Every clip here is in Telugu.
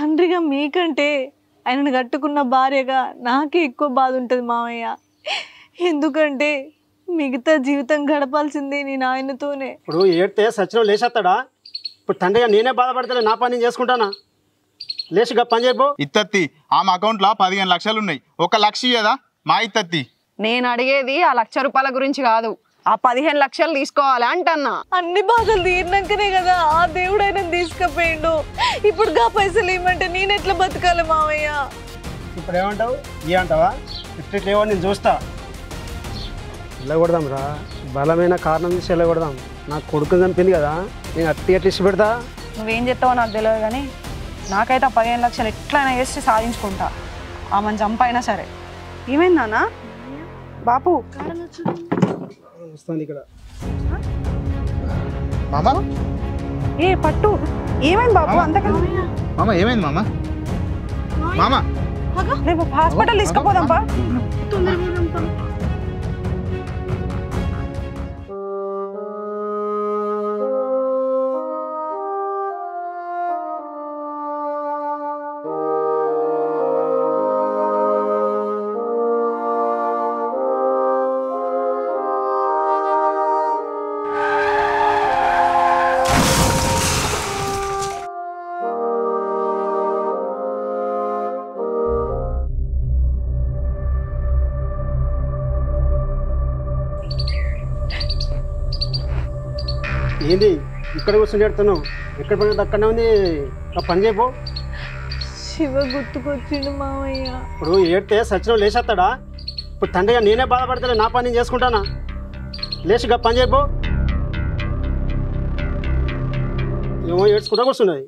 తండ్రిగా మీకంటే ఆయనను కట్టుకున్న భార్యగా నాకే ఎక్కువ బాధ ఉంటుంది మామయ్య. ఎందుకంటే మిగతా జీవితం గడపాల్సిందే నేను ఆయనతోనే. ఇప్పుడు ఏడితే సచినం లేచేస్తాడా? ఇప్పుడు తండ్రిగా నేనే బాధపడతలే, నా పని నేను చేసుకుంటానా? లేచిగా పని చేయబో. ఇత్తత్తి ఆమె అకౌంట్లో 15 లక్షలు ఉన్నాయి, 1 లక్ష ఇయ్యదా మా ఇత్తత్తి? నేను అడిగేది ఆ ₹1,00,000 గురించి కాదు, ఆ 15 లక్షలు తీసుకోవాలి అంటన్నా. అన్ని బాధలు తీరినాకనే కదా ఆ దేవుడు ఆయన తీసుకుపోయిండు. ఇప్పుడు గా పైసలు ఏమంటే నేను ఎట్లా బతకాలి మామయ్య? ఇప్పుడు ఏమంటావు? ఇవి అంటావా? ఇట్లేవో నేను చూస్తా. వెళ్ళకూడదాం రా, బలమైన కారణం చూసి వెళ్ళకూడదాం. నాకు కొడుకు చంపింది కదా, నేను అట్టి ఇష్ట పెడతా. నువ్వేం చెప్తావో నాకు తెలియదు కానీ నాకైతే ఆ 15 లక్షలు ఎట్లయినా చేసి సాధించుకుంటా, ఆమెను చంపైనా సరే. ఏమైందానా బాపు? వస్తాను ఇక్కడ. మామ ఏ పట్టు, ఏమైంది బాపు? అంతకన్నా మామ ఏమైంది మామ? మామ రేపు హాస్పిటల్ తీసుకుపోదాం బా. ఏంది ఇక్కడ కూర్చొని ఎడుతున్నావు? ఎక్కడ పని అక్కడనే ఉంది, పని చేయబో. శివ గుర్తుకొచ్చిండు మామయ్య. ఇప్పుడు ఏడితే సచినం లేచేస్తాడా? ఇప్పుడు తండ్రిగా నేనే బాధపడతలే, నా పని నేను చేసుకుంటానా? లేచిగా పని చేయబో. ఏమో ఏడ్చుకుంటా కూర్చున్నది.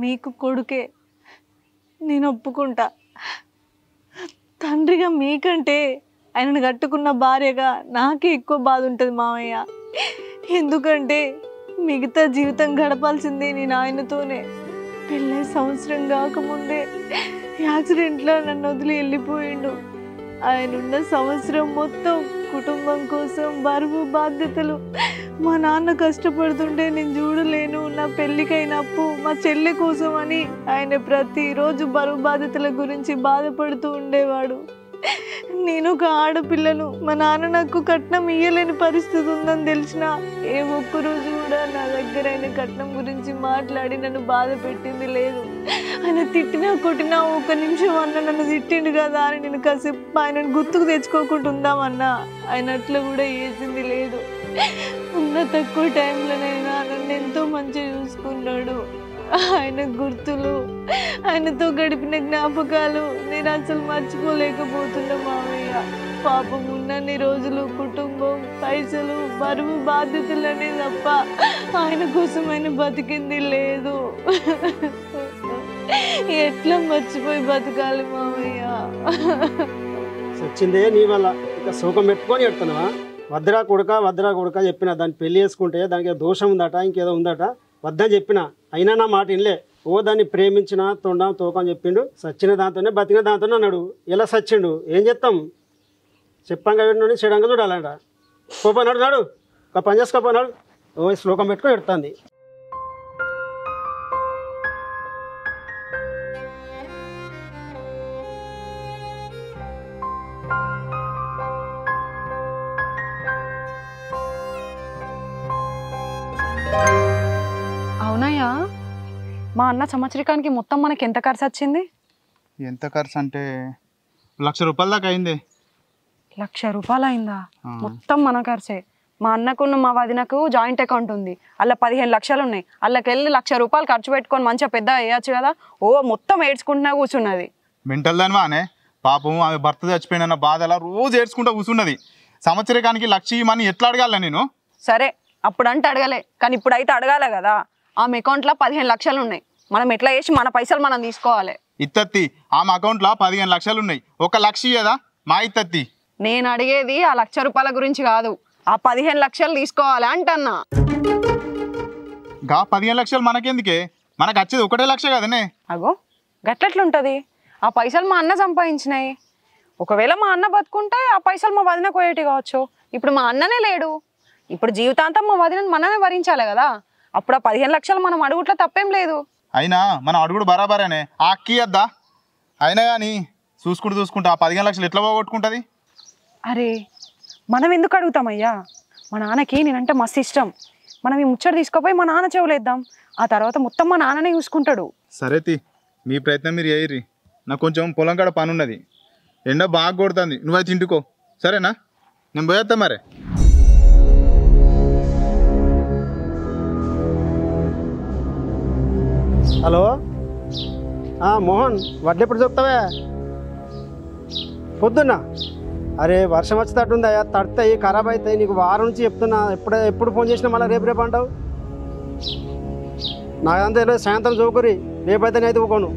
మీకు కొడుకే, నేను ఒప్పుకుంటా. తండ్రిగా మీకంటే ఆయనను కట్టుకున్న భార్యగా నాకే ఎక్కువ బాధ ఉంటుంది మామయ్య. ఎందుకంటే మిగతా జీవితం గడపాల్సిందే నేను ఆయనతోనే. పెళ్ళై సంవత్సరం కాకముందే యాక్సిడెంట్లో నన్ను వదిలి వెళ్ళిపోయిండు. ఆయన ఉన్న సంవత్సరం మొత్తం కుటుంబం కోసం బరువు బాధ్యతలు. మా నాన్న కష్టపడుతుంటే నేను చూడలేను. నా పెళ్ళికైన అప్పు మా చెల్లె కోసం అని ఆయన ప్రతిరోజు బరువు బాధ్యతల గురించి బాధపడుతూ ఉండేవాడు. నేను ఒక ఆడపిల్లను, మా నాన్న నాకు కట్నం ఇయ్యలేని పరిస్థితి ఉందని తెలిసిన ఏ ఒక్కరోజు కూడా నా దగ్గర ఆయన కట్నం గురించి మాట్లాడి నన్ను బాధ పెట్టింది లేదు. ఆయన తిట్టినా కొట్టినా 1 నిమిషం అన్న నన్ను తిట్టిండు కదా అని నేను కాసేపు ఆయనను గుర్తుకు తెచ్చుకోకుండా ఉందామన్నా ఆయన అట్లా కూడా చేసింది లేదు. ఉన్న తక్కువ టైంలోనైనా నన్ను ఎంతో మంచిగా చూసుకున్నాడు. ఆయన గుర్తులు, ఆయనతో గడిపిన జ్ఞాపకాలు నేను అసలు మర్చిపోలేకపోతున్నా మామయ్య. పాపం ఉన్నన్ని రోజులు కుటుంబం, పైసలు, బరువు బాధ్యతలనే తప్ప ఆయన కోసం ఆయన బతికింది లేదు. ఎట్లా మర్చిపోయి బతకాలి మామయ్య? వచ్చిందే నీ వల్ల. ఇక శోకం పెట్టుకొని ఎడుతున్నావా? వద్దురా కొడుక చెప్పిన, దాన్ని పెళ్లి చేసుకుంటే దానికి దోషం ఉందట, ఇంకేదో ఉందట, వద్దని చెప్పిన. అయినా నా మాట వినలే. దాన్ని ప్రేమించిన తొండం తోకం చెప్పిండు. సచ్చిన దాంతోనే బతికిన దాంతోనే అన్నాడు. ఎలా సచ్చిండు? ఏం చెప్తాం? చెప్పంగా విన్నాడు, చెడంగా చూడాలంట. పోపోనాడు నాడు, ఒక పని చేసుకోపోనాడు. శ్లోకం పెట్టుకొని ఎడుతుంది. అవునయ్యా, మా అన్న సంవత్సరానికి మొత్తం మనకి ఎంత ఖర్చు వచ్చింది? ఎంత ఖర్చు అంటే ₹1,00,000 దాకా అయింది. ₹1,00,000 అయిందా? మొత్తం మన ఖర్చే. మా అన్నకున్న మా వదినకు జాయింట్ అకౌంట్ ఉంది, అలా 15 లక్షలు ఉన్నాయి. అల్లకెళ్ళి ₹1,00,000 ఖర్చు పెట్టుకొని మంచిగా పెద్ద వేయచ్చు కదా. మొత్తం ఏడ్చుకుంటున్నా కూర్చున్నది. మెంటల్ దానివా అనే? పాపం ఆమె భర్త చచ్చిపోయిన బాధలా రోజు ఏడ్చుకుంటూ కూర్చున్నది. సంవత్సరానికి ₹1,00,000 ఇవ్వమని ఎట్లా అడగాల నేను? సరే అప్పుడంటే అడగలే, కానీ ఇప్పుడైతే అడగాలే కదా. ఆమె అకౌంట్లో 15 లక్షలు ఉన్నాయి. మనం ఎట్లా చేసి మన పైసలు మనం తీసుకోవాలి. ఇత్తత్తి ఆమె అకౌంట్లో 15 లక్షలు ఉన్నాయి, 1 లక్ష ఇయ్యదా మా ఇత్తత్తి? నేను అడిగేది ఆ ₹1,00,000 గురించి కాదు, ఆ 15 లక్షలు తీసుకోవాలి అంటన్నా. గా 15 లక్షలు మనకెందుకే? మనకు వచ్చేది 1 లక్ష కదనే. అగో గట్లెట్లుంటుంది? ఆ పైసలు మా అన్న సంపాదించినాయి. ఒకవేళ మా అన్న బతుకుంటే ఆ పైసలు మా వదిన కోయేటి కావచ్చు. ఇప్పుడు మా అన్ననే లేడు. ఇప్పుడు జీవితాంతం మా వదిన మనమే భరించాలి కదా. అప్పుడు ఆ 15 లక్షలు మనం అడుగుట్లో తప్పేం లేదు. అయినా మనం అడుగుడు బరాబరేనే ఆ అక్కి వద్దా అయినా కానీ చూసుకుంటూ ఆ 15 లక్షలు ఎట్లా పోగొట్టుకుంటుంది. అరే మనం ఎందుకు అడుగుతామయ్యా, మా నాన్నకి నేనంటే మస్తు ఇష్టం. మనం ఈ ముచ్చట తీసుకుపోయి మా నాన్న చెవులేద్దాం, ఆ తర్వాత మొత్తం మా నాన్ననే చూసుకుంటాడు. సరే మీ ప్రయత్నం మీరు చేయర్రి. నాకు కొంచెం పొలం కాడ పని ఉన్నది, ఎండ బాగా కొడుతుంది, నువ్వైతే ఇంటికో సరేనా, నేను పోయేస్తా మరి. హలో మోహన్, వడ్లు ఎప్పుడు చెప్తావే? పొద్దున్న? అరే వర్షం వచ్చేటట్టుందా, తడతాయి ఖరాబ్ అవుతాయి, నీకు వారం నుంచి చెప్తున్నా. ఎప్పుడు ఫోన్ చేసినా మళ్ళీ రేపు అంటావు. నాకంతా తెలియదు, సాయంత్రం జోకురి, రేపైతే నేనైతే ఊకోను.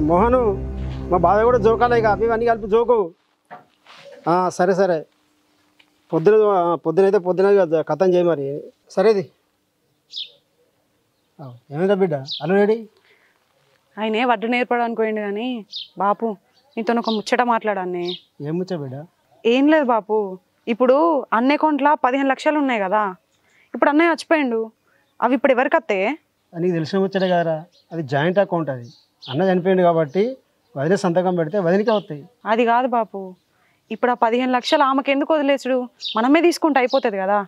మోహను మా బాబాయ్ కూడా జోకాలే, ఇక అన్నీ కలిపి జోకు. సరే పొద్దునైతే కథం చేయి మరి. సరేది ఏమైందా బిడ్డ? అల్లు రెడీ ఆయనే వడ్డు నేర్పడానికి పోయిండు కానీ బాపు నీతో ఒక ముచ్చట మాట్లాడాన్ని. ఏం ముచ్చట బిడ్డ? ఏం లేదు బాపు, ఇప్పుడు అన్న అకౌంట్లో 15 లక్షలు ఉన్నాయి కదా, ఇప్పుడు అన్నయ్య చచ్చిపోయిండు, అవి ఇప్పుడు ఎవరికి వస్తాయి? నీకు తెలిసిన ముచ్చటే కదరా, అది జాయింట్ అకౌంట్. అది అన్న చనిపోయింది కాబట్టి వదిలే సంతకం పెడితే వదిలికే వస్తాయి. అది కాదు బాపు, ఇప్పుడు ఆ 15 లక్షలు ఆమెకు ఎందుకు వదిలేసుడు, మనమే తీసుకుంటే అయిపోతుంది కదా.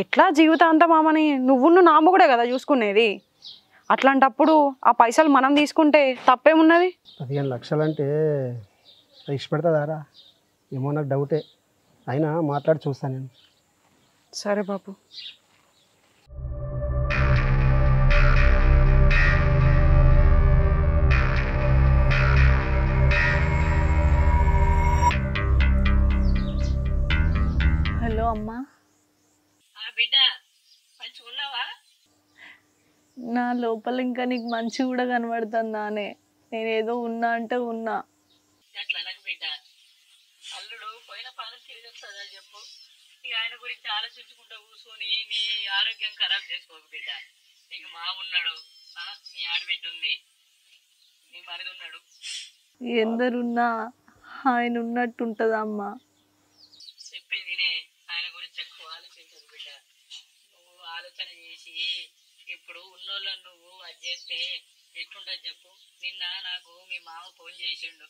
ఎట్లా జీవితాంతం ఆమెని నువ్వు నామ కూడా కదా చూసుకునేది. అట్లాంటప్పుడు ఆ పైసలు మనం తీసుకుంటే తప్పేమున్నది? 15 లక్షలు అంటే ఇష్ట పెడతాదారా? ఏమో నాకు డౌటే, అయినా మాట్లాడి చూస్తాను నేను. సరే బాపు. హలో అమ్మా. బిడ్డ మంచిగా ఉన్నావా? నా లోపల ఇంకా నీకు మంచి కూడా కనబడుతుందానే, నేనేదో ఉన్నా అంటే ఉన్నా. అట్లా నాకు బిడ్డ, అల్లుడు పోయిన పాలన తిరిగి వస్తుందా చెప్పు. ఇక ఆయన గురించి ఆలోచించుకుంటూ కూర్చొని నీ ఆరోగ్యం ఖరాబ్ చేసుకోకు బిడ్డ. నీకు మా ఉన్నాడు, నీ ఆడబిడ్డ ఉంది, నీ మరిది ఉన్నాడు. ఎందరున్నా ఆయన ఉన్నట్టు ఉంటుందా అమ్మా? చెప్పేదినే, ఆయన గురించి ఎక్కువ ఆలోచించదు బిడ్డ. నువ్వు ఆలోచన చేసి ఇప్పుడు ఉన్నోళ్ళని నువ్వు అది చేస్తే ఎట్లుంటది చెప్పు. నిన్న నాకు మీ మామ ఫోన్ చేసిండు,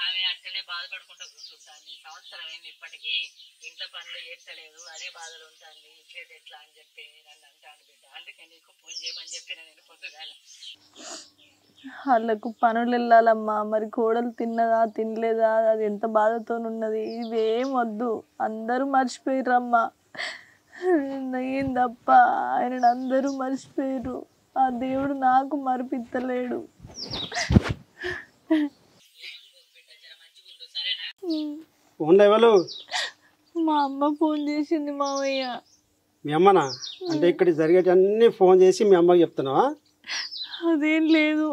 ఆమె అట్టనే బాధపడుకుంటూ కూర్చుంటాను. సంవత్సరం అయింది ఇప్పటికీ, ఇంట్లో పనులు చేస్తలేదు, అదే బాధలు ఉంటాను, ఇట్లేదు ఎట్లా అని చెప్పి నన్ను అంటాను బిడ్డ. అందుకే నీకు ఫోన్ చేయమని చెప్పిన నేను పొద్దుగాల. వాళ్ళకు పనులు వెళ్ళాలమ్మా, మరి కోడలు తిన్నదా తినలేదా, అది ఎంత బాధతో ఉన్నది. ఇవేం వద్దు, అందరూ మర్చిపోయారమ్మా. నేను తప్ప ఆయన అందరూ మర్చిపోయారు. ఆ దేవుడు నాకు మరిపిత్తలేడు. ఫోన్లో ఎవరు? మా అమ్మ ఫోన్ చేసింది మావయ్య. మీ అమ్మనా? అంటే ఇక్కడ జరిగేటన్నీ ఫోన్ చేసి మీ అమ్మకి చెప్తున్నావా? అదేం లేదు,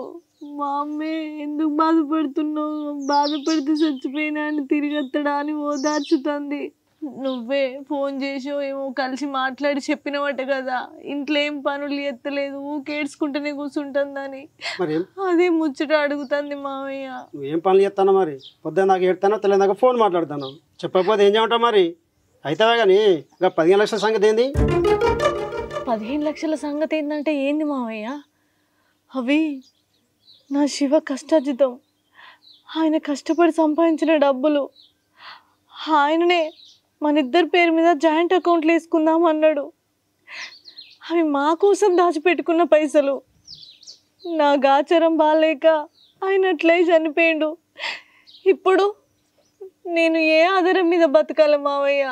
మా అమ్మే ఎందుకు బాధపడుతున్నావు, బాధపడితే చచ్చిపోయినా అని తిరిగి వస్తాడా అని ఓదార్చుతుంది. నువ్వే ఫోన్ చేసో ఏమో కలిసి మాట్లాడి చెప్పినవట కదా, ఇంట్లో ఏం పనులు ఎత్తలేదు, ఊకేడ్చుకుంటూనే కూర్చుంటుందని. అదే ముచ్చట అడుగుతుంది మావయ్య. నువ్వేం పనులు చేస్తానో మరి? పొద్దున్న దాకా ఏడుతానో తెల్లని దాకా ఫోన్ మాట్లాడుతాను, చెప్పకపోతే ఏం చేయమంటావు మరి? అవుతావా కానీ ఇక 15 లక్షల సంగతి ఏంది? 15 లక్షల సంగతి ఏంటంటే ఏంది మావయ్య? అవి నా శివ కష్టార్జితం, ఆయన కష్టపడి సంపాదించిన డబ్బులు. ఆయననే మన ఇద్దరి పేరు మీద జాయింట్ అకౌంట్లు వేసుకుందాం అన్నాడు. అవి మా కోసం దాచిపెట్టుకున్న పైసలు. నా గాచారం బాగాలేక ఆయన అట్లే చనిపోయిండు. ఇప్పుడు నేను ఏ ఆధారం మీద బతకాలి మావయ్య?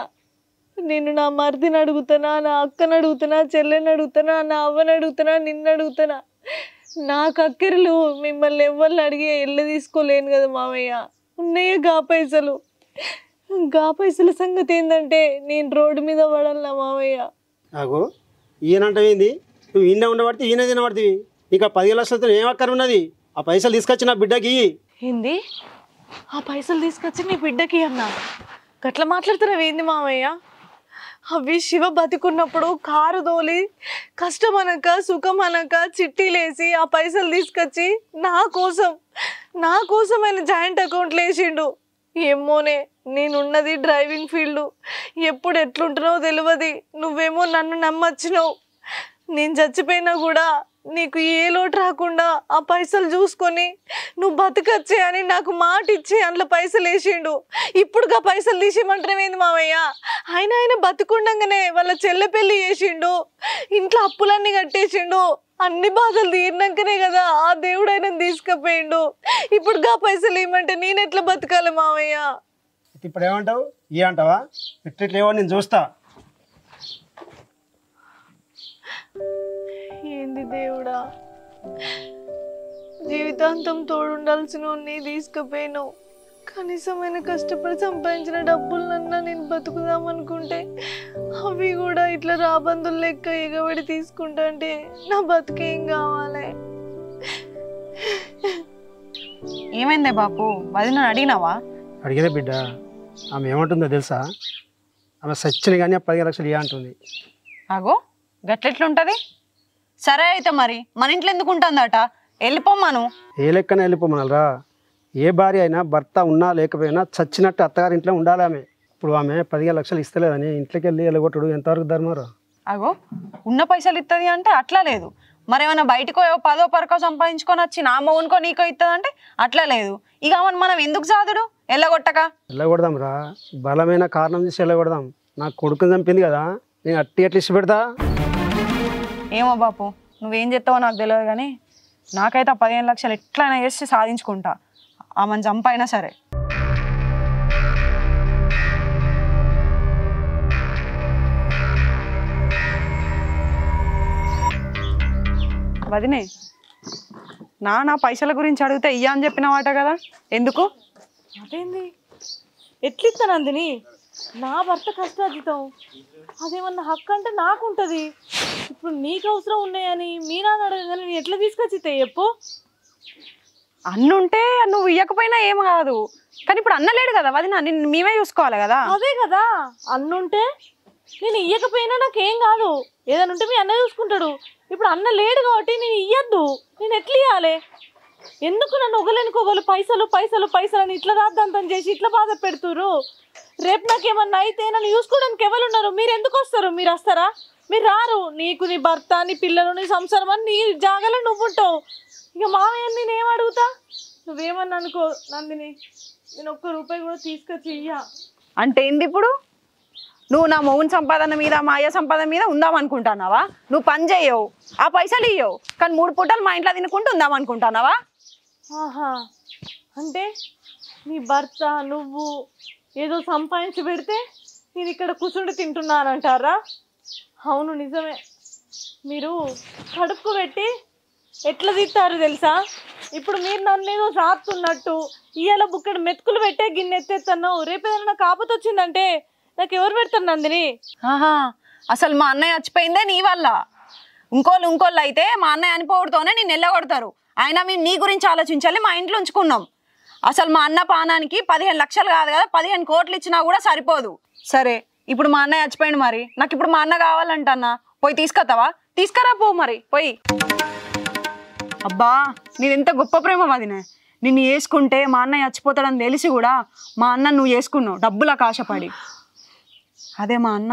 నేను నా మరిదిని అడుగుతానా, నా అక్కని అడుగుతానా, చెల్లెని అడుగుతానా, నా అవ్వని అడుగుతానా, నిన్ను అడుగుతానా? నాకు అక్కర్లు మిమ్మల్ని ఎవరిని అడిగి ఎల్లు తీసుకోలేను కదా మావయ్య. ఉన్నాయే గా పైసలు. గా పైసల సంగతి ఏంటంటే నేను రోడ్డు మీద పడాలనా మావయ్య? ఆగో, ఈయనంటేంది? నువ్వు ఈయన ఉండబడితే ఈయన తినబడుతుంది. నీకు ఆ 15 లక్షలతో ఏం అక్కర ఉన్నది? ఆ పైసలు తీసుకొచ్చి నా బిడ్డకి. ఏంది? ఆ పైసలు తీసుకొచ్చి నీ బిడ్డకి అన్నా? గట్లా మాట్లాడుతున్నావు ఏంది మావయ్య? అవి శివ బతికున్నప్పుడు కారు దోలి కష్టం అనక సుఖం అనక చిట్టీలేసి ఆ పైసలు తీసుకొచ్చి నా కోసం ఆయన జాయింట్ అకౌంట్లు వేసిండు. ఏమోనే, నేనున్నది డ్రైవింగ్ ఫీల్డ్, ఎప్పుడు ఎట్లుంటున్నావో తెలియదు. నువ్వేమో నన్ను నమ్మొచ్చినావు. నేను చచ్చిపోయినా కూడా నీకు ఏ లోటు రాకుండా ఆ పైసలు చూసుకొని నువ్వు బతకచ్చే అని నాకు మాట ఇచ్చి అందులో పైసలు వేసిండు. ఇప్పుడుగా పైసలు తీసేయమంటారేమైంది మామయ్య? ఆయన బతుకుండగానే వాళ్ళ చెల్లె పెళ్ళి చేసిండు, ఇంట్లో అప్పులన్నీ కట్టేసిండు. అన్ని బాధలు తీరినాకనే కదా ఆ దేవుడు ఆయన తీసుకుపోయిండు. ఇప్పుడుగా పైసలు ఇవ్వమంటే నేను ఎట్లా బతకాలి మామయ్య? ఇప్పుడు ఏమంటావు? ఇయ్య అంటావా? ఇట్లేవో నేను చూస్తా. ఏంది దేవుడా, జీవితాంతం తోడుండాల్సిన నీ తీసుకుపోయినావు. కనీసమైన కష్టపడి సంపాదించిన డబ్బులన్నా నేను బతుకుదామనుకుంటే అవి కూడా ఇట్లా రాబందులు లెక్క ఎగబడి తీసుకుంటా అంటే నా బతుకేం కావాలి? ఏమైందే బాపు, వదిన అడిగినావా? అడిగేదే బిడ్డ. ఆమె ఏమంటుందో తెలుసా? ఆమె సచ్చిన కానీ 15 లక్షలు ఇయ్య అంటుంది. అగో గట్లెట్లుంటది? సరే అయితే మరి మన ఇంట్లో ఎందుకు ఉంటుందట? వెళ్ళిపోమ్మాను. ఏ లెక్కన వెళ్ళిపోమనాలరా? ఏ భార్య అయినా భర్త ఉన్నా లేకపోయినా చచ్చినట్టు అత్తగారి ఇంట్లో ఉండాలి ఆమె. ఇప్పుడు ఆమె 15 లక్షలు ఇస్తలేదని ఇంట్లోకి వెళ్ళి వెళ్ళగొట్టుడు ఎంతవరకు ధర్మారా? అగో ఉన్న పైసలు ఇస్తుంది అంటే అట్లా లేదు. మరేమన్నా బయటకో 10ో 10కో సంపాదించుకొని వచ్చి నా మౌనుకో నీకో ఇస్తుంది అంటే అట్లా లేదు. ఇక మనం ఎందుకు సాదుడు వెళ్ళగొట్టక? వెళ్ళగొడదాం రా, బలమైన కారణం చేసి వెళ్ళగొడదాం. నాకు కొడుకుని చంపింది కదా, నేను అట్టి ఎట్లా ఇష్ట పెడతా? ఏమో బాపు, నువ్వేం చెప్తావో నాకు తెలియదు కానీ నాకైతే ఆ 15 లక్షలు ఎట్లయినా చేసి సాధించుకుంటా, ఆమెను చంపైనా సరే. వదినే, నా పైసల గురించి అడిగితే ఇయ్య అని చెప్పినవాట కదా, ఎందుకు? అదేంది ఎట్లిస్తా నందిని? నా భర్త కష్టార్జితం అదేమన్నా హక్కు అంటే నాకుంటుంది. ఇప్పుడు నీకు అవసరం ఉన్నాయని మీ నాన్న అడగగానే నేను ఎట్లా తీసుకొచ్చి చెప్పు? అన్నుంటే నువ్వు ఇయ్యకపోయినా ఏం కాదు, కానీ ఇప్పుడు అన్నలేడు కదా వదిన, నిన్ను మేమే చూసుకోవాలి కదా. అదే కదా, అన్నుంటే నేను ఇయ్యకపోయినా నాకేం కాదు, ఏదైనా ఉంటే మీ అన్న చూసుకుంటాడు. ఇప్పుడు అన్న లేడు కాబట్టి నేను ఇయ్యద్దు, నేను ఎట్లా ఇవ్వాలి? ఎందుకు నన్ను ఒకలేనుకోగలు పైసలు పైసలు పైసలు అని ఇట్లా రాద్దాంతం చేసి ఇట్లా బాధ పెడుతురు? రేపు నాకేమన్నా అయితే నన్ను చూసుకోవడానికి ఎవరు ఉన్నారు? మీరు ఎందుకు వస్తారు? మీరు వస్తారా? మీరు రారు. నీకు నీ భర్త, నీ పిల్లలు, నీ సంసారం అని నీ జాగాలో నువ్వు ఉంటావు. ఇక మామయ్య నేనేం అడుగుతా? నువ్వేమన్నా అనుకో నందిని, నేను ₹1 కూడా తీసుకొచ్చి ఇయ్యా. అంటే ఏంది ఇప్పుడు? నువ్వు నా మౌన్ సంపాదన మీద మా అయ్య సంపాదన మీద ఉందామనుకుంటున్నావా? నువ్వు పని చేయవు, ఆ పైసలు ఇయ్యవు, కానీ 3 పూటలు మా ఇంట్లో తినుకుంటూ ఉందామనుకుంటున్నావా? ఆహా, అంటే నీ భర్త నువ్వు ఏదో సంపాదించి పెడితే నేను ఇక్కడ కూర్చుండి తింటున్నానంటారా? అవును నిజమే. మీరు కడుపుకు పెట్టి ఎట్లా తింటారు తెలుసా? ఇప్పుడు మీరు నన్ను ఏదో సాపుతున్నట్టు ఇవాళ బుక్కడు మెతుకులు పెట్టే గిన్నె ఎత్తేస్తున్నావు, రేపు ఏదైనా కాపుతో వచ్చిందంటే నాకు ఎవరు పెడతారు నందిని? ఆహా, అసలు మా అన్నయ్య చచ్చిపోయిందే నీ వల్ల. ఇంకోళ్ళు అయితే మా అన్నయ్య అనిపోవడంతోనే నేను వెళ్ళగొడతారు. అయినా మేము నీ గురించి ఆలోచించాలి, మా ఇంట్లో ఉంచుకున్నాం. అసలు మా అన్న పానానికి 15 లక్షలు కాదు కదా, 15 కోట్లు ఇచ్చినా కూడా సరిపోదు. సరే ఇప్పుడు మా అన్నయ్య చచ్చిపోయింది, మరి నాకు ఇప్పుడు మా అన్న కావాలంటన్నా, పోయి తీసుకొస్తావా? తీసుకురా పో మరి పోయి. అబ్బా నేను ఎంత గొప్ప ప్రేమ వదినే, నిన్ను వేసుకుంటే మా అన్నయ్య చచ్చిపోతాడని తెలిసి కూడా మా అన్న నువ్వు వేసుకున్నావు డబ్బులకు ఆశపడి. అదే మా అన్న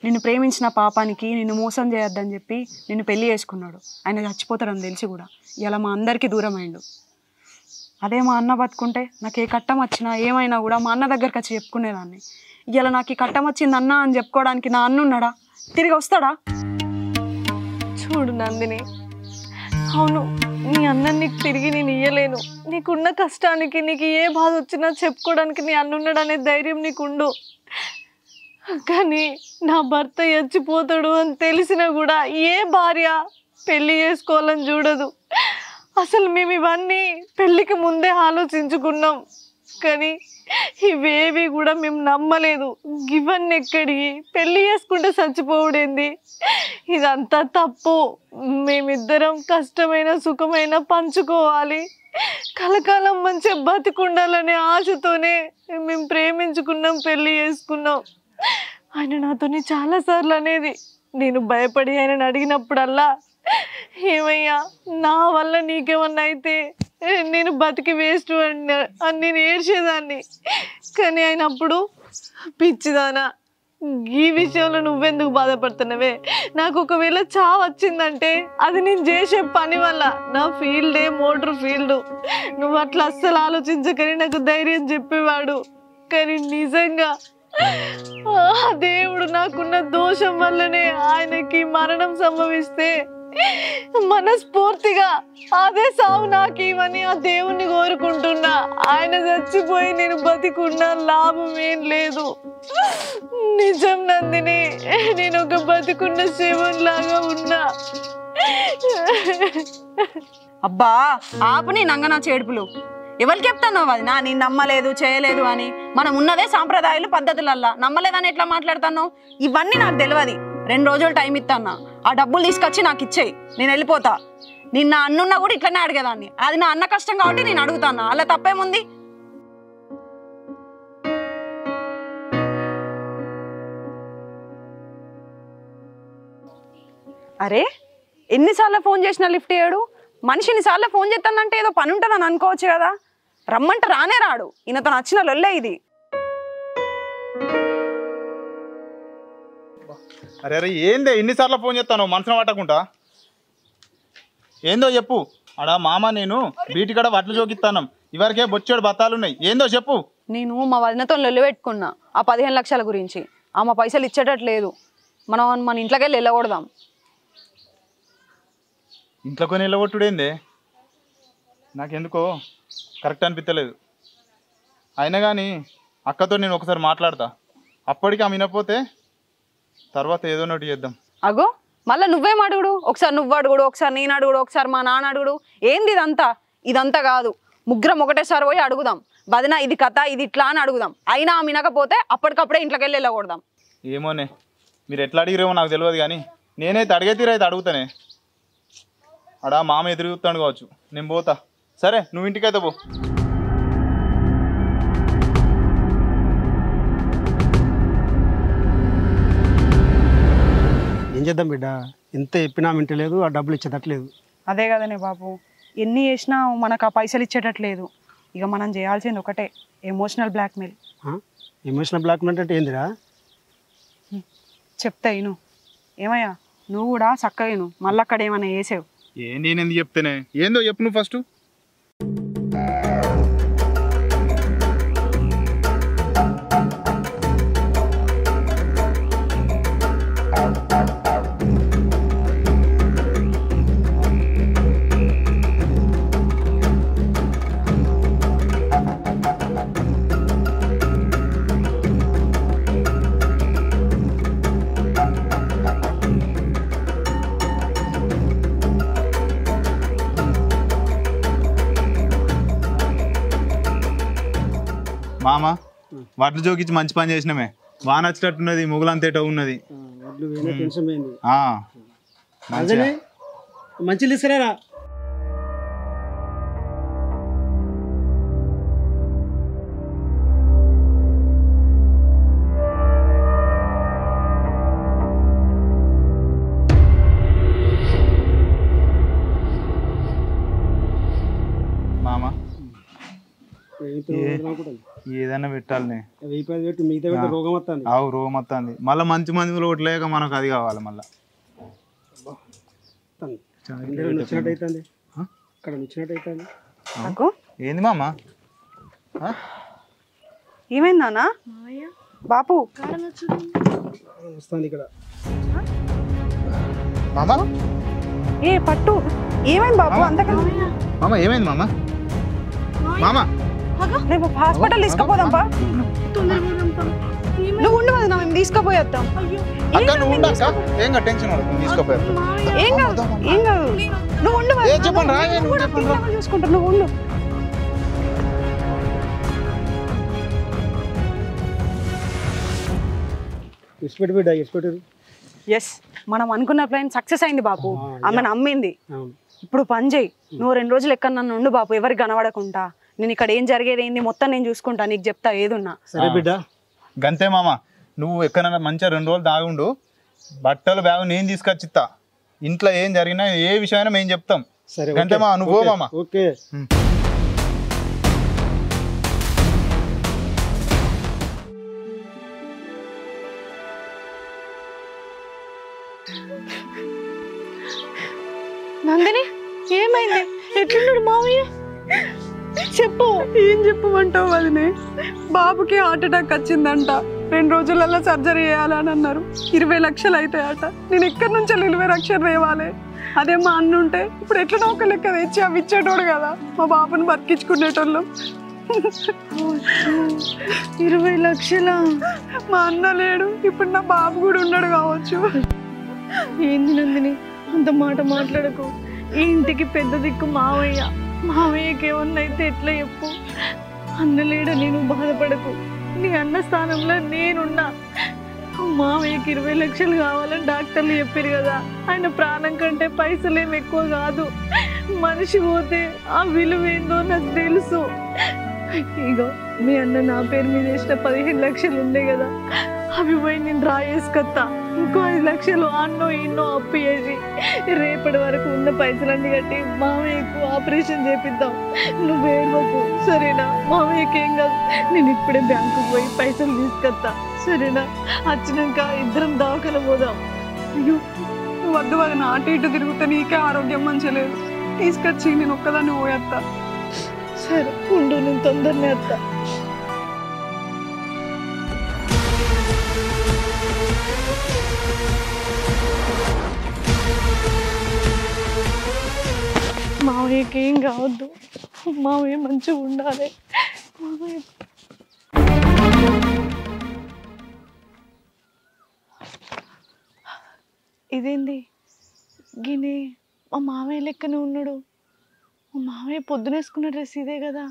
నిన్ను ప్రేమించిన పాపానికి నిన్ను మోసం చేయొద్దని చెప్పి నిన్ను పెళ్లి చేసుకున్నాడు. ఆయన చచ్చిపోతాడని తెలిసి కూడా ఇలా మా అందరికీ దూరం అయిండు. అదే మా అన్న బతుకుంటే నాకు ఏ కట్టం వచ్చినా ఏమైనా కూడా మా అన్న దగ్గరికి వచ్చి చెప్పుకునేదాన్ని. ఇలా నాకు ఈ కట్టం వచ్చింది అన్న అని చెప్పుకోవడానికి నా అన్న ఉన్నాడా? తిరిగి వస్తాడా? చూడు నందిని, అవును నీ అన్నని నీకు తిరిగి నేను ఇయ్యలేను. నీకున్న కష్టానికి నీకు ఏ బాధ వచ్చినా చెప్పుకోవడానికి నీ అన్న ఉన్నాడనే ధైర్యం నీకుండు. కానీ నా భర్త చచ్చిపోతాడు అని తెలిసినా కూడా ఏ భార్య పెళ్లి చేసుకోవాలని చూడదు. అసలు మేము ఇవన్నీ పెళ్ళికి ముందే ఆలోచించుకున్నాం, కానీ ఇవేవి కూడా మేము నమ్మలేదు. ఇవన్నీ ఎక్కడికి? పెళ్ళి చేసుకుంటే చచ్చిపోవడేంది? ఇదంతా తప్పు. మేమిద్దరం కష్టమైన సుఖమైన పంచుకోవాలి, కలకాలం మంచిగా బతికుండాలనే ఆశతోనే మేము ప్రేమించుకున్నాం, పెళ్ళి చేసుకున్నాం. ఆయన నాతోని చాలాసార్లు అనేది, నేను భయపడి ఆయనను అడిగినప్పుడల్లా ఏమయ్యా నా వల్ల నీకేమన్నా అయితే నేను బతికి వేస్ట్ అని నేను ఏడ్చేదాన్ని. కానీ ఆయన అప్పుడు పిచ్చిదానా ఈ విషయంలో నువ్వెందుకు బాధపడుతున్నావే? నాకు ఒకవేళ చావు వచ్చిందంటే అది నేను చేసే పని వల్ల. నా ఫీల్డే మోటార్ ఫీల్డ్. నువ్వు అట్లా అస్సలు ఆలోచించకని నాకు ధైర్యం చెప్పేవాడు. కానీ నిజంగా ఆ దేవుడు నాకున్న దోషం వల్లనే ఆయనకి మరణం సంభవిస్తే మనస్ఫూర్తిగా అదే సావు నాకేమని ఆ దేవుణ్ణి కోరుకుంటున్నా. ఆయన చచ్చిపోయి నేను బతికున్నా లాభం ఏం లేదు. నిజం నందిని, నేను ఒక బతికున్న శివునిలాగా ఉన్నా. అబ్బా ఆపు నీ నంగనా చేడుపులు. ఎవరికి చెప్తాన్నావు అది? నేను నమ్మలేదు చేయలేదు అని. మనం ఉన్నదే సాంప్రదాయాలు పద్ధతులల్లా. నమ్మలేదని ఎట్లా మాట్లాడుతున్నావు? ఇవన్నీ నాకు తెలియదు. 2 రోజులు టైం ఇస్తాన్నా. ఆ డబ్బులు తీసుకొచ్చి నాకు ఇచ్చేయి, నేను వెళ్ళిపోతా. నిన్న అన్నున్నా కూడా ఇట్లనే అడిగేదాన్ని. అది నా అన్న కష్టం కాబట్టి నేను అడుగుతాను. అలా తప్పేముంది? అరే ఎన్నిసార్లు ఫోన్ చేసినా లిఫ్ట్ చేయడు. మనిషిని సార్లు ఫోన్ చేస్తానంటే ఏదో పని ఉంటుందని అనుకోవచ్చు కదా. రమ్మంటే రానే రాడు. ఈయనతో నచ్చిన లొల్లే ఇది. అరే అరే ఏందే ఎన్నిసార్లు ఫోన్ చేస్తాను మనసున పట్టకుండా? ఏందో చెప్పు. ఆడ మామ నేను బీటి కాడ వడ్లు జోకిస్తాను. ఇవరకే బొచ్చాడు బత్తాలు ఉన్నాయి. ఏందో చెప్పు. నేను మా వదినతో లొల్లి పెట్టుకున్నా ఆ 15 లక్షల గురించి. ఆమె పైసలు ఇచ్చేటట్లేదు. మనం మన ఇంట్లోకి వెళ్ళి వెళ్ళకూడదాం. ఇంట్లో కొని వెళ్ళగొట్టుడేందే? నాకెందుకో కరెక్ట్ అనిపించలేదు. అయినా కానీ అక్కతో నేను ఒకసారి మాట్లాడతా. అప్పటికి ఆమె వినకపోతే తర్వాత ఏదో ఒకటి చేద్దాం. అగో మళ్ళీ నువ్వేం అడుగుడు? ఒకసారి నువ్వు అడుగుడు, ఒకసారి నేను అడుగుడు, ఒకసారి మా నాన్న అడుగుడు. ఏంది ఇదంతా? ఇదంతా కాదు. ముగ్గురం ఒకటేసారి పోయి అడుగుదాం. వదిన ఇది కథ, ఇది ఇట్లా అని అడుగుదాం. అయినా ఆమె వినకపోతే అప్పటికప్పుడే ఇంట్లోకి వెళ్ళి వెళ్ళకూడదాం. ఏమోనే, మీరు ఎట్లా అడిగిరేమో నాకు తెలియదు కానీ నేనైతే అడిగే తీరైతే అడుగుతానే. అడా మామ ఎదురుగుతాడు కావచ్చు. నేను పోతా. సరే నువ్వు ఇంటికైతే పో. ఏం చేద్దాం బిడ్డ? ఎంత చెప్పినా వింటలేదు, ఆ డబ్బులు ఇచ్చేటట్లేదు. అదే కదనే బాబు, ఎన్ని చేసినా మనకు ఆ పైసలు ఇచ్చేటట్లేదు. ఇక మనం చేయాల్సింది ఒకటే, ఎమోషనల్ బ్లాక్మెయిల్. ఎమోషనల్ బ్లాక్మెయిల్ అంటే ఏందిరా? చెప్తా ఇను. ఏమయ్యా నువ్వు కూడా చక్కగా ఇను. మళ్ళీ అక్కడ ఏమైనా వేసావు? నేను ఎందుకు చెప్తేనే? ఏందో చెప్పు నువ్వు ఫస్ట్. మామ వడ్లు జోకిచ్చి మంచి పని చేసినామే. వాన వచ్చినట్టున్నది, ముగ్గులంతేటో ఉన్నది. మంచి తీసుకురా. మామ ఏదైనా పెట్టాలనే. రోగం వస్తుంది. అవు రోగం వస్తుంది. మళ్ళీ మంచి మందులు ఒకటి లేక మనకు అది కావాలి. మళ్ళీ ఏంది మామ? ఏమైంది నాన్న? బాపు వస్తుంది ఇక్కడ. మామ ఏ పట్టు ఏమైంది బాపు? అంతకన్నా మామ ఏమైంది మామ? మామ రేపు హాస్పిటల్ తీసుకుపోదాం బా. నువ్వు ఉండు కదా, మేము తీసుకుపోయేద్దాం. అక్క నువ్వు ఉండు అక్క. ఏం కాదు, టెన్షన్ పడకు, తీసుకుపోయారు. ఏం కాదు ఏం కాదు. నువ్వు ఉండు. చెప్పండి రా, నువ్వు చెప్పండి రా. చూసుకుంటా, నువ్వు ఉండు. ఎస్, మనం అనుకున్న ప్లాన్ సక్సెస్ అయింది బాపు. ఆమె నమ్మింది. ఇప్పుడు పని చేయి. నువ్వు 2 రోజులు ఎక్కడ నన్ను ఉండు బాపు, ఎవరికి కనబడకుండా. నేను ఇక్కడ ఏం జరిగేది ఏంది మొత్తం నేను చూసుకుంటా, నీకు చెప్తా ఏదున్నా. సరే బిడ్డ. గంతే మామ, నువ్వు ఎక్కడైనా మంచిగా 2 రోజులు దాగుండు. బట్టలు బ్యాగు నేను తీసుకొచ్చిస్తా. ఇంట్లో ఏం జరిగినా ఏ విషయమైనా మేము చెప్తాం. సరే గంతే మామ, నువ్వు మామ. ఓకే. నందిని ఏమైంది? ఎట్లున్నాడు మావయ్య? చెప్పు. ఏం చెప్పమంటావు వదినే? బాబుకి హార్ట్ అటాక్ వచ్చిందంట, 2 రోజులలో సర్జరీ చేయాలని అన్నారు. 20 లక్షలు అవుతాయట. నేను ఎక్కడి నుంచి 20 లక్షలు రేవాలి? అదే మా అన్న ఉంటే ఇప్పుడు ఎట్లా ఒక లెక్క తెచ్చి అవి ఇచ్చేటోడు కదా, మా బాబుని బతికించుకునేటోళ్ళం. 20 లక్షల? మా అన్న లేడు, ఇప్పుడు నా బాబు కూడా ఉన్నాడు కావచ్చు. ఏంది నందిని అంత మాట మాట్లాడకు. ఈ ఇంటికి పెద్ద దిక్కు మావయ్య. మావయ్యకి ఏమన్నా అయితే ఎట్లా చెప్పు? అన్న లేడ, నేను బాధపడకు. నీ అన్న స్థానంలో నేనున్నా. మావయ్యకి 20 లక్షలు కావాలని డాక్టర్లు చెప్పారు కదా. ఆయన ప్రాణం కంటే పైసలేం ఎక్కువ కాదు. మనిషి పోతే ఆ విలువ ఏందో నాకు తెలుసు. ఇగో మీ అన్న నా పేరు మీద వేసిన 15 లక్షలు ఉన్నాయి కదా, అవి పోయి నేను డ్రా చేసుకొస్తా. ఇంకో 5 లక్షలు అన్నో ఇన్నో అప్పు చేసి రేపటి వరకు ఉన్న పైసలన్నీ కట్టి మామయ్యకు ఆపరేషన్ చేపిద్దాం. నువ్వు ఏడవకు సరేనా? మామయ్యకి ఏం కాదు. నేను ఇప్పుడే బ్యాంకుకు పోయి పైసలు తీసుకొస్తా సరేనా? వచ్చినాక ఇద్దరం దవాఖాన పోదాం. అయ్యో వద్దు వదిన, అటు ఇటు తిరుగుతా నీకే ఆరోగ్యం మంచిగా లేదు. తీసుకొచ్చి నేను ఒక్కదాన్ని పోయేస్తా. సరే ఉండు, నేను తొందరనే వస్తా. మావయ్యకి ఏం కావద్దు. మావయ్య మంచిగా ఉండాలి. మావయ్య ఇదేంది గిని? మా మావయ్య లెక్కనే ఉన్నాడు. మా మావయ్య పొద్దునేసుకున్న డ్రెస్ ఇదే కదా.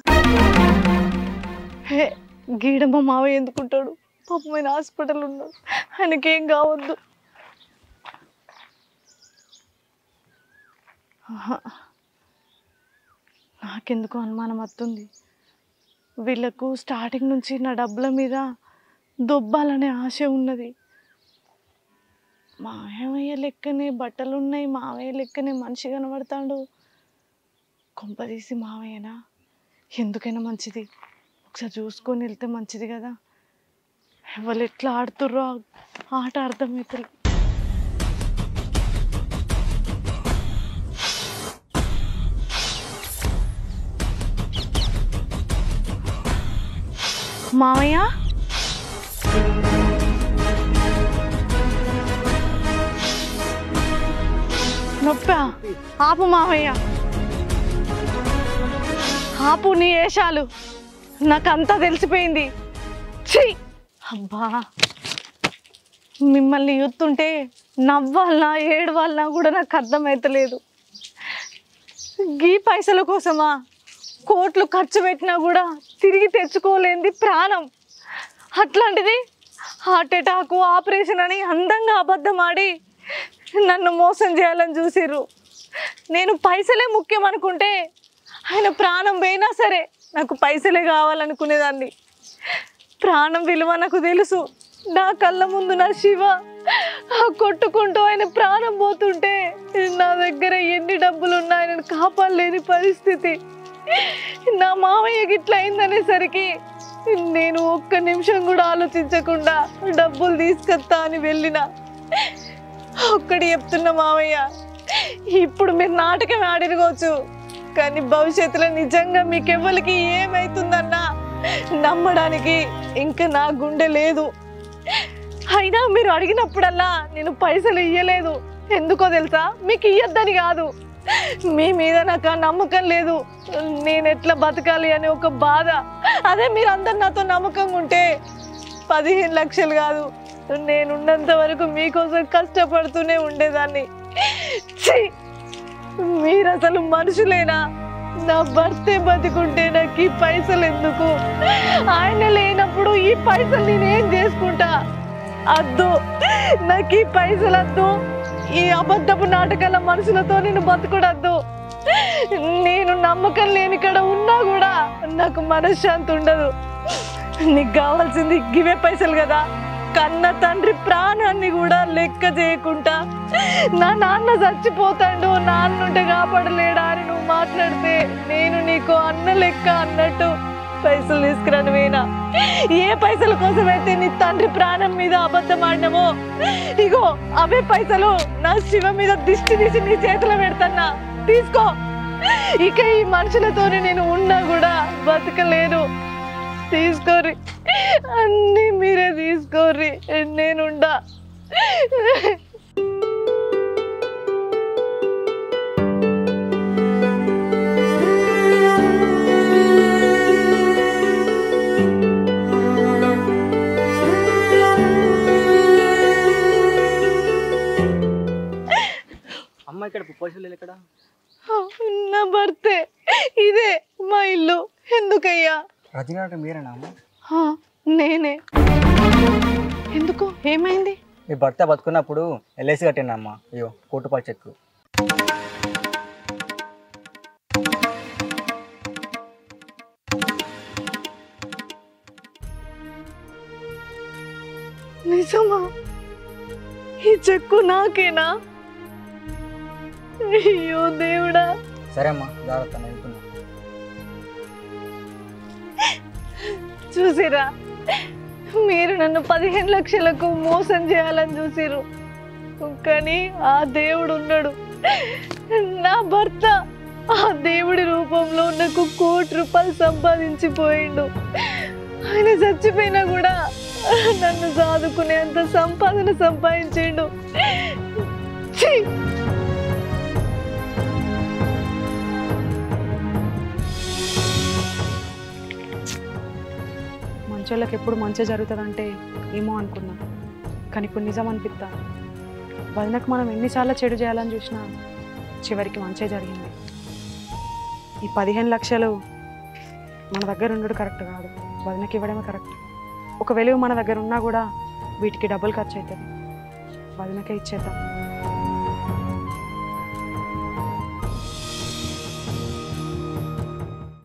హే గీడ మా మావయ్య ఎందుకుంటాడు? పాపమైన హాస్పిటల్ ఉన్నాడు, ఆయనకేం కావద్దు. నాకెందుకు అనుమానం వస్తుంది. వీళ్ళకు స్టార్టింగ్ నుంచి నా డబ్బుల మీద దొబ్బాలనే ఆశ ఉన్నది. మావయ్య లెక్కనే బట్టలు ఉన్నాయి, మావయ్య లెక్కనే మనిషి కనబడతాడు. కొంపదీసి మావయ్యనా? ఎందుకైనా మంచిది ఒకసారి చూసుకొని వెళ్తే మంచిది కదా. వాళ్ళు ఎట్లా ఆడుతుర్రో ఆట అర్థమవుతుంది. మావయ్య నొప్పా? ఆపు మావయ్య, ఆపు నీ వేషాలు. నాకంతా తెలిసిపోయింది. ఛీ అబ్బా, మిమ్మల్ని చూస్తుంటే నవ్వాలనా ఏడవాలనా కూడా నాకు అర్థమవుతలేదు. గీ పైసల కోసమా కోట్లు ఖర్చు పెట్టినా కూడా తిరిగి తెచ్చుకోలేంది ప్రాణం. అట్లాంటిది హార్ట్ అటాక్ ఆపరేషన్ అని అందంగా అబద్ధం ఆడి నన్ను మోసం చేయాలని చూసిర్రు. నేను పైసలే ముఖ్యం అనుకుంటే ఆయన ప్రాణం పోయినా సరే నాకు పైసలే కావాలనుకునేదాన్ని. ప్రాణం విలువ నాకు తెలుసు. నా కళ్ళ ముందు నా శివ కొట్టుకుంటూ ఆయన ప్రాణం పోతుంటే నా దగ్గర ఎన్ని డబ్బులు ఉన్నా ఆయనను కాపాడలేని పరిస్థితి. నా మామయ్యకి ఇట్లా అయిందనేసరికి నేను ఒక్క నిమిషం కూడా ఆలోచించకుండా డబ్బులు తీసుకొస్తా అని వెళ్ళిన. ఒక్కటి చెప్తున్నా మామయ్య, ఇప్పుడు మీరు నాటకం ఆడిరుకోవచ్చు, కానీ భవిష్యత్తులో నిజంగా మీకెవ్వరికి ఏమైతుందన్నా నమ్మడానికి ఇంకా నా గుండె లేదు. అయినా మీరు అడిగినప్పుడల్లా నేను పైసలు ఇయ్యలేదు. ఎందుకో తెలుసా? మీకు ఇయ్యొద్దని కాదు, మీ మీద నాకు నమ్మకం లేదు. నేను ఎట్లా బతకాలి అనే ఒక బాధ. అదే మీరు అందరు నాతో నమ్మకంగా ఉంటే 15 లక్షలు కాదు, నేనున్నంత వరకు మీకోసం కష్టపడుతూనే ఉండేదాన్ని. మీరు అసలు మనుషులేనా? నా భర్తే బతికుంటే నాకు ఈ పైసలు ఎందుకు? ఆయన లేనప్పుడు ఈ పైసలు నేనేం చేసుకుంటా? అద్దు, నాకు ఈ పైసలు వద్దు. ఈ అబద్ధపు నాటకాల మనుషులతో నేను బతుకుడద్దు. నేను నమ్మకం లేని కాడ ఉన్నా కూడా నాకు మనశ్శాంతి ఉండదు. నీకు కావాల్సింది గివే పైసలు కదా. కన్న తండ్రి ప్రాణాన్ని కూడా లెక్క చేయకుండా నా నాన్న చచ్చిపోతాడు, నాన్నుంటే కాపాడలేడా అని నువ్వు మాట్లాడితే నేను నీకు అన్న లెక్క అన్నట్టు పైసలు తీసుకురానువేనా? ఏ పైసల కోసమైతే నీ తండ్రి ప్రాణం మీద అబద్ధం ఆడినామో ఇగో అవే పైసలు నా శివ మీద దిష్టి తీసి నీ చేతిలో పెడతాన్నా. తీసుకో. ఇక ఈ మనుషులతోనే నేను ఉన్నా కూడా బతకలేను. తీసుకోరి, అన్నీ మీరే తీసుకోరి, నేనుండా. అమ్మ ఇక్కడ పుప్పశులు ఎక్కడ? నా భర్తే, ఇదే మా ఇల్లు. ఎందుకయ్యా? రజనీ అంటే మీరేనా అమ్మ? నేనే. ఎందుకు, ఏమైంది? మీ భర్త బతుకున్నప్పుడు ఎల్ఐసి కట్టినా అమ్మ. అయ్యో, ₹1,00,00,000 చెక్కు. నిజమా? ఈ చెక్కు నాకేనా? అయ్యో దేవుడా. సరే అమ్మా, జాగ్రత్త, నేను వెళ్తున్నా. చూసిరా, మీరు నన్ను 15 లక్షలకు మోసం చేయాలని చూసిరు, కానీ ఆ దేవుడు ఉన్నాడు. నా భర్త ఆ దేవుడి రూపంలో నాకు ₹1,00,00,000 సంపాదించిపోయిండు. ఆయన చచ్చిపోయినా కూడా నన్ను సాదుకునే అంత సంపాదన సంపాదించిండు. ఛీ! మంచోళ్ళకి ఎప్పుడు మంచి జరుగుతుందంటే ఏమో అనుకున్నా, కానీ ఇప్పుడు నిజం అనిపిస్తా. వదినకు మనం ఎన్నిసార్లు చెడు చేయాలని చూసినా చివరికి మంచే జరిగింది. ఈ 15 లక్షలు మన దగ్గర ఉండడం కరెక్ట్ కాదు, వదినకి ఇవ్వడమే కరెక్ట్. ఒకవేళ మన దగ్గర ఉన్నా కూడా వీటికి డబ్బులు ఖర్చు అవుతుంది, వదినకే ఇచ్చేద్దాం.